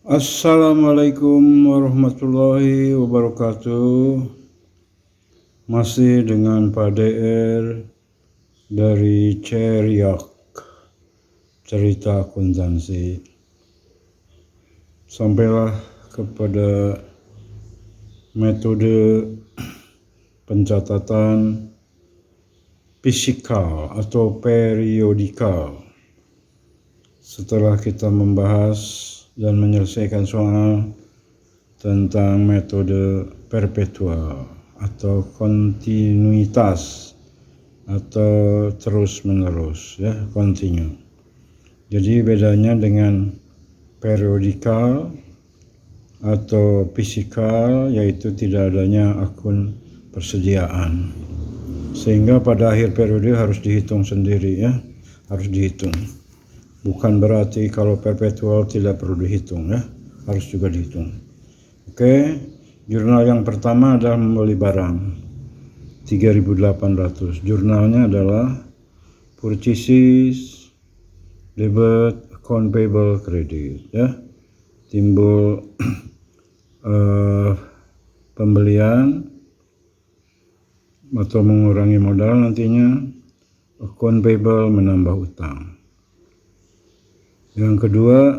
Assalamualaikum warahmatullahi wabarakatuh. Masih dengan Pak DR dari Ceriak, cerita akuntansi. Sampailah kepada metode pencatatan fisikal atau periodikal. Setelah kita membahas dan menyelesaikan soal tentang metode perpetual atau kontinuitas atau terus menerus, ya, continue. Jadi bedanya dengan periodikal atau fisikal yaitu tidak adanya akun persediaan, sehingga pada akhir periode harus dihitung sendiri, ya, harus dihitung. Bukan berarti kalau perpetual tidak perlu dihitung, ya, harus juga dihitung. Oke, jurnal yang pertama adalah membeli barang 3.800. Jurnalnya adalah purchases, debit, account payable, credit, ya. Timbul pembelian atau mengurangi modal nantinya, account payable menambah utang. Yang kedua,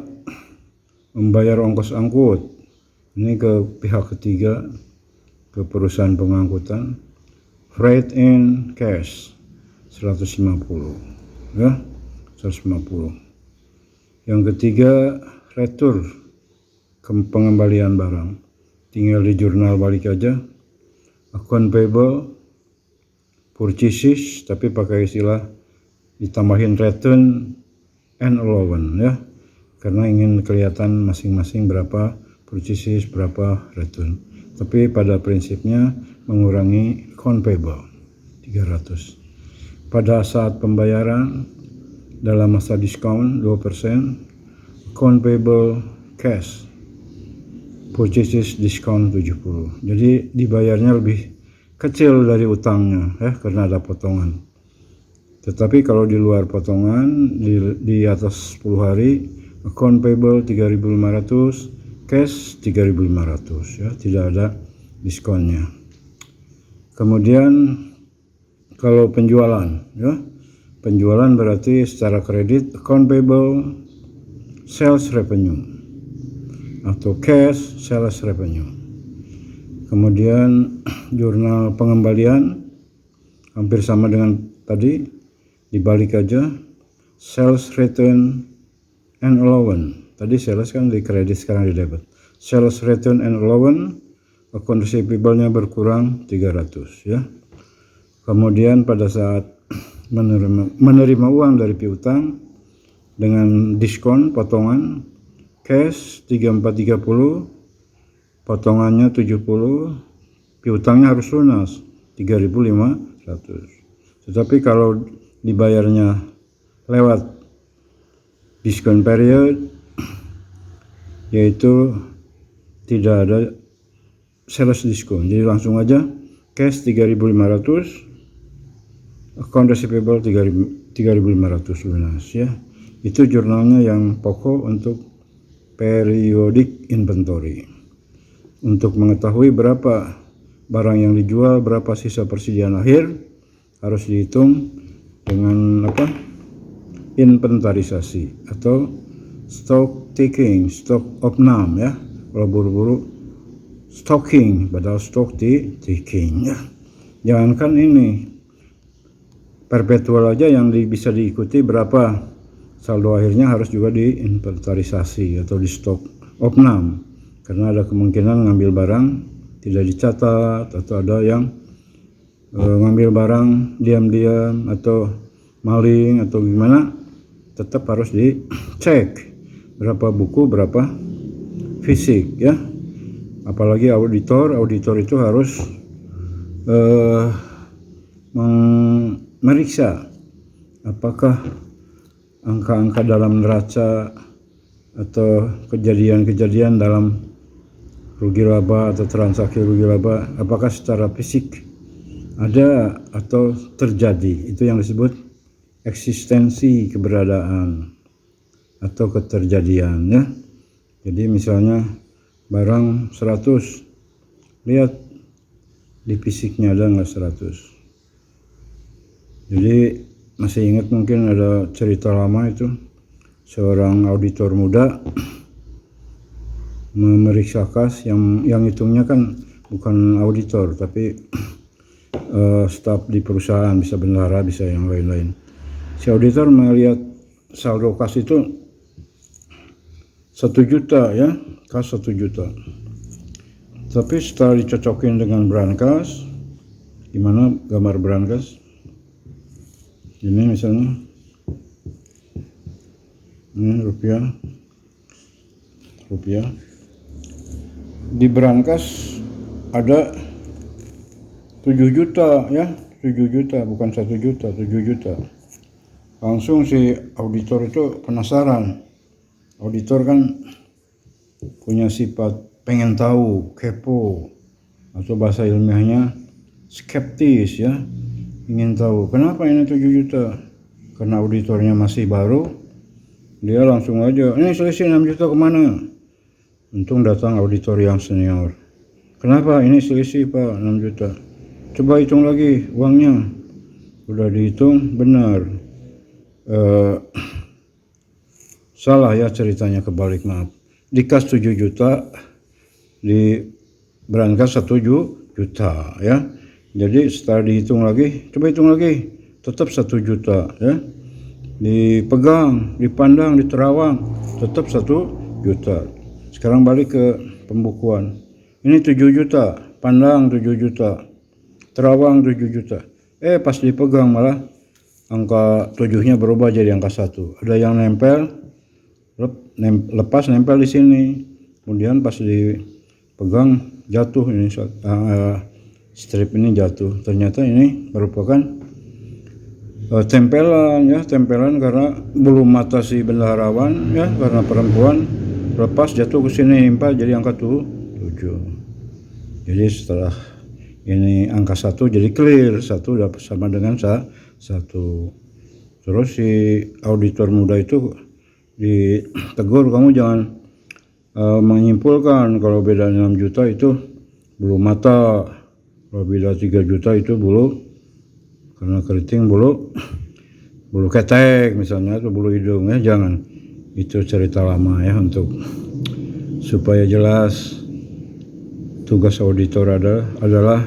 membayar ongkos angkut. Ini ke pihak ketiga, ke perusahaan pengangkutan. Freight in cash 150, ya, 150. Yang ketiga, retur, pengembalian barang. Tinggal di jurnal balik aja. Account payable, purchases, tapi pakai istilah ditambahin return and allowance, ya, karena ingin kelihatan masing-masing berapa purchases, berapa return. Tapi pada prinsipnya mengurangi account payable 300. Pada saat pembayaran dalam masa diskon 2%, account payable cash, purchases diskon 70. Jadi dibayarnya lebih kecil dari utangnya, ya, karena ada potongan. Tetapi kalau di luar potongan, di atas 10 hari, account payable 3.500, cash 3.500, ya, tidak ada diskonnya. Kemudian kalau penjualan, ya, penjualan berarti secara kredit, account payable sales revenue atau cash sales revenue. Kemudian jurnal pengembalian hampir sama dengan tadi, dibalik aja, sales return and allowance. Tadi sales kan di kredit, sekarang di debit. Sales return and allowance, account receivable-nya berkurang 300, ya. Kemudian pada saat menerima uang dari piutang dengan diskon potongan, cash 3430, potongannya 70, piutangnya harus lunas 3.500. Tetapi kalau dibayarnya lewat diskon period, yaitu tidak ada sales diskon, jadi langsung aja cash 3.500, account receivable 3.500 lunas, ya. Itu jurnalnya yang pokok untuk periodic inventory. Untuk mengetahui berapa barang yang dijual, berapa sisa persediaan akhir, harus dihitung dengan inventarisasi atau stock taking, stock opnam, ya. Kalau buru-buru stocking, padahal stock taking, ya. Jangankan ini perpetual aja yang bisa diikuti berapa saldo akhirnya, harus juga diinventarisasi atau di stock opnam, karena ada kemungkinan ngambil barang tidak dicatat, atau ada yang ngambil barang diam-diam atau maling atau gimana, tetap harus dicek berapa buku, berapa fisik, ya. Apalagi auditor itu harus meriksa apakah angka-angka dalam neraca atau kejadian-kejadian dalam rugi laba atau transaksi rugi laba, apakah secara fisik ada atau terjadi. Itu yang disebut eksistensi keberadaan atau keterjadian, ya. Jadi misalnya barang 100, lihat di fisiknya ada nggak 100. Jadi masih ingat mungkin ada cerita lama itu, seorang auditor muda memeriksa kas yang hitungnya kan bukan auditor tapi staf di perusahaan, bisa bendahara, bisa yang lain-lain. Si auditor melihat saldo kas itu 1 juta ya, kas 1 juta. Tapi setelah dicocokin dengan brankas, gimana gambar brankas? Ini misalnya, ini rupiah. Di brankas ada 7 juta ya, 7 juta bukan 1 juta, 7 juta. Langsung si auditor itu penasaran. Auditor kan punya sifat pengen tahu, kepo, atau bahasa ilmiahnya skeptis ya, ingin tahu kenapa ini 7 juta. Karena auditornya masih baru, dia langsung aja, ini selisih 6 juta kemana? Untung datang auditor yang senior. Kenapa ini selisih Pak 6 juta? Coba hitung lagi uangnya. Udah dihitung benar. Salah ya ceritanya, kebalik, maaf. Di kas 7 juta, di brankas 1 juta ya. Jadi setelah dihitung lagi, coba hitung lagi, tetap 1 juta ya. Dipegang, dipandang, diterawang, tetap 1 juta. Sekarang balik ke pembukuan. Ini 7 juta, pandang 7 juta, terawang 7 juta. Pas dipegang malah angka 7-nya berubah jadi angka 1. Ada yang nempel, lepas nempel di sini. Kemudian pas dipegang jatuh, ini strip ini jatuh. Ternyata ini merupakan tempelan karena bulu mata si bendaharawan ya, karena perempuan, lepas jatuh ke sini, nimpa jadi angka 7. Jadi setelah ini angka 1 jadi clear, 1 udah sama dengan 1. Terus si auditor muda itu ditegur, kamu jangan menyimpulkan kalau beda 6 juta itu bulu mata, kalau beda 3 juta itu bulu, karena keriting bulu ketek misalnya, atau bulu hidung ya, jangan. Itu cerita lama ya, untuk supaya jelas. Tugas auditor adalah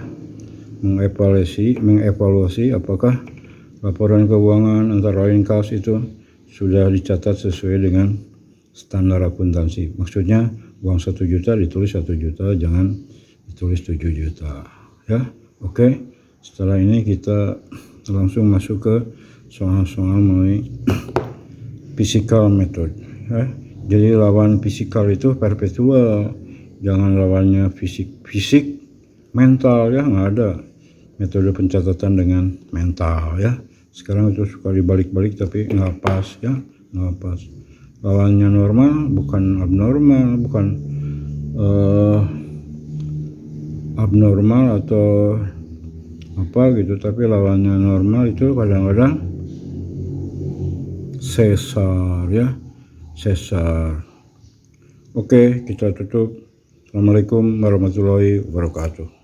mengevaluasi apakah laporan keuangan antara lain kas itu sudah dicatat sesuai dengan standar akuntansi. Maksudnya uang 1 juta ditulis 1 juta, jangan ditulis 7 juta ya. Oke. Setelah ini kita langsung masuk ke soal-soal mengenai physical method ya. Jadi lawan physical itu perpetual, jangan lawannya fisik mental ya, nggak ada metode pencatatan dengan mental ya. Sekarang itu suka dibalik-balik tapi nggak pas ya, nggak pas. Lawannya normal bukan abnormal, bukan abnormal atau apa gitu, tapi lawannya normal itu kadang-kadang sesar ya, sesar. Oke, kita tutup. Assalamualaikum warahmatullahi wabarakatuh.